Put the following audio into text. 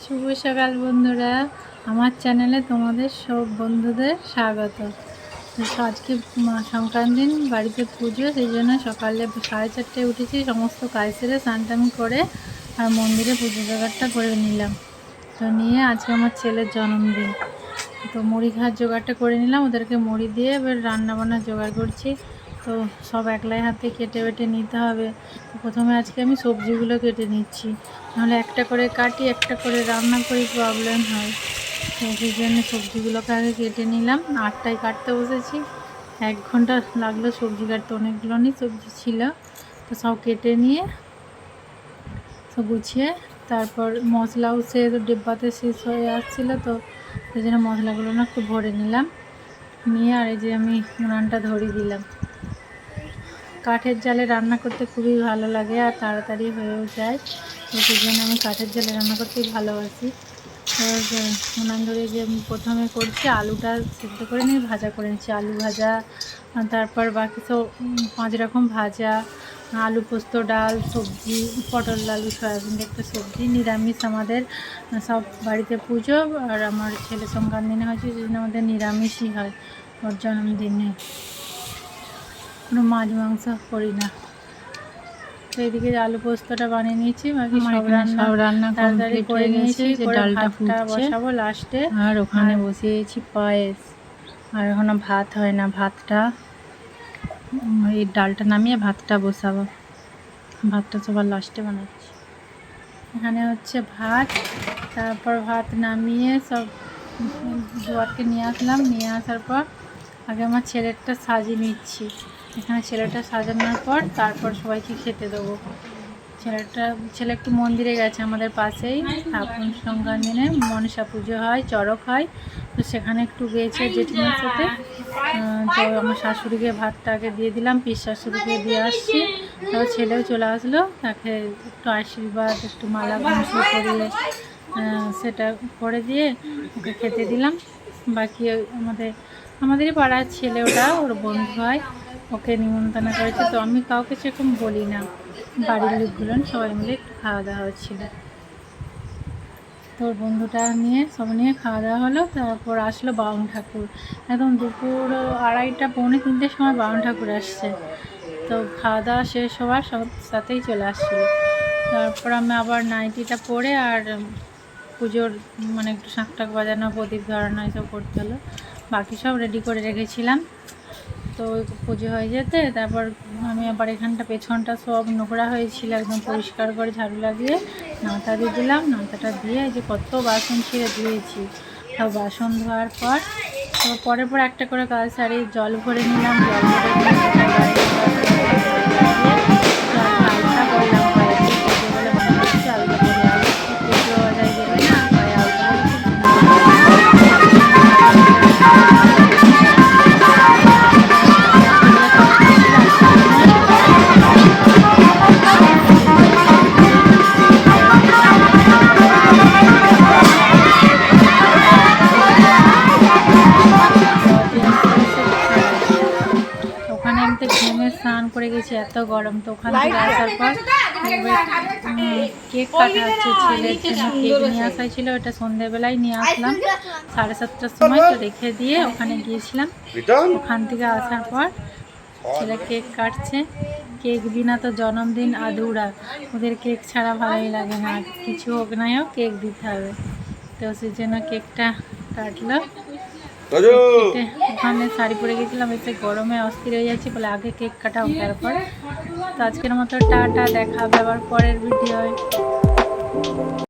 শুভ সকাল বন্ধুরা, আমার চ্যানেলে তোমাদের সব বন্ধুদের স্বাগত। আজকে সংক্রান্তি দিন, বাড়িতে পুজো, সেই জন্য সকালে 4:30টায় উঠেছি, সমস্ত কাজ সেরে স্নান করে আর মন্দিরে পুজো জোগাড়টা করে নিলাম। তো নিয়ে আজকে আমার ছেলের জন্মদিন, তো মুড়ি খাওয়ার জোগাড়টা করে নিলাম। ওদেরকে মুড়ি দিয়ে এবার রান্নাবান্না জোগাড় করছি। তো সব একলাই হাতে কেটে বেটে নিতে হবে। তো প্রথমে আজকে আমি সবজিগুলো কেটে নিচ্ছি, নাহলে একটা করে কাটি একটা করে রান্না করি, প্রবলেম হয়। তো সেই জন্য সবজিগুলোকে আগে কেটে নিলাম। 8টায় কাটতে বসেছি, 1 ঘন্টা লাগলো সবজি কাটতে, অনেকগুলোই সবজি ছিল। তো সব কেটে নিয়ে সব গুছিয়ে তারপর মশলাও সে ডিব্বাতে শেষ হয়ে আসছিলো, তো সেই জন্য মশলাগুলো না একটু ভরে নিলাম। নিয়ে আর এই যে আমি উনানটা ধরিয়ে দিলাম। কাঠের জালে রান্না করতে খুবই ভালো লাগে আর তাড়াতাড়ি হয়েও যায়, তো সেই জন্য আমি কাঠের জালে রান্না করতেই ভালোবাসি। তো উনান ধরে যে প্রথমে করছি, আলুটা সিদ্ধ করে নিয়ে ভাজা করে নিচ্ছি। আলু ভাজা, তারপর বাকি সব 5 রকম ভাজা, আলু পোস্ত, ডাল, সবজি, পটল আলু সয়াবিন একটা সবজি। নিরামিষ আমাদের সব বাড়িতে পুজো, আর আমার ছেলে সংক্রান্তি দিনে হয়েছে, সেই জন্য আমাদের নিরামিষই হয় ওর জন্মদিনে, কোনো মাছ মাংস করি না। তো এদিকে আলু পোস্তটা বানিয়ে নিয়েছি, বাকি সব রান্না তাড়াতাড়ি করে নিয়েছি। ডালটা বসাবো লাস্টে, আর ওখানে বসিয়েছি পায়েস। আর এখনো ভাত হয় না, ভাতটা এই ডালটা নামিয়ে ভাতটা বসাবো। ভাতটা সবার লাস্টে বানাচ্ছি। এখানে হচ্ছে ভাত, তারপর ভাত নামিয়ে সব দুয়ারকে নিয়ে আসলাম। নিয়ে আসার পর আগে আমার ছেলেরটা সাজিয়ে নিচ্ছি। এখানে ছেলেটা সাজানোর পর তারপর সবাইকে খেতে দেবো। ছেলে একটু মন্দিরে গেছে আমাদের পাশেই, আপন সংক্রান্তি দিনে মনসা পুজো হয়, চড়ক হয়, তো সেখানে একটু গিয়েছে জেঠিমার সাথে। তো আমার শাশুড়িকে ভাতটা আগে দিয়ে দিলাম, পিস শাশুড়িকে দিয়ে আসছি। তারপর ছেলেও চলে আসলো, তাকে একটু আশীর্বাদ, একটু মালা ঘুমসি করিয়ে সেটা করে দিয়ে ওকে খেতে দিলাম। বাকি আমাদেরই পাড়ার ছেলে, ওটা ওর বন্ধু হয়, ওকে নিমন্ত্রণ করেছে। তো আমি কাউকে সেরকম বলি না, বাড়ির লোকগুলো সবাই মিলে একটু খাওয়া দাওয়া হচ্ছিল। তোর বন্ধুটা নিয়ে সব নিয়ে খাওয়া দাওয়া হলো। তারপর আসলো বাউন ঠাকুর, একদম দুপুর 2:30 পৌনে 3টের সময় বাউন ঠাকুর আসছে। তো খাওয়া দাওয়া শেষ হওয়ার সাথেই চলে আসছিলো। তারপর আমি আবার নাইটিটা পরে আর পুজোর একটু শাঁখ টাক বাজানো, প্রদীপ ধরানো এসব করতে হলো। বাকি সব রেডি করে রেখেছিলাম। তো পুজো হয়ে যেতে তারপর আমি আবার এখানটা পেছনটা সব নোংরা হয়েছিল, একদম পরিষ্কার করে ঝাড়ু লাগিয়ে নাতা দিয়ে দিলাম। নাতাটা দিয়ে যে কত বাসন ছিঁড়ে ধুয়েছি, সব বাসন ধোয়ার পর তো পরে একটা করে কাজ সারি জল ভরে নিলাম। জল ভরে আলতা করলাম, আলতা করে পুজো বাজায় গেলে না স্নান করে গেছি, এত গরম। তো ওখান থেকে আসার পর কেক কাটা হচ্ছে, ছেলের জন্য কেক নিয়ে আসা ছিল, ওটা সন্ধ্যেবেলায় নিয়ে আসলাম 7:30টার সময়। তো রেখে দিয়ে ওখানে গিয়েছিলাম। ওখান থেকে আসার পর ছেলে কেক কাটছে। কেক বিনা তো জন্মদিন আধুরা, ওদের কেক ছাড়া ভালোই লাগে না, কিছু হোক না হোক কেক দিতে হবে। তো সেই জন্য কেকটা কাটলো। ওখানে শাড়ি পরে গেছিলাম, এসে গরমে অস্থির হয়ে যাচ্ছি, বলে আগে কেক কাটা হোক তারপর। তো আজকের মতো টাটা, দেখা হবে আবার পরের ভিডিওয়।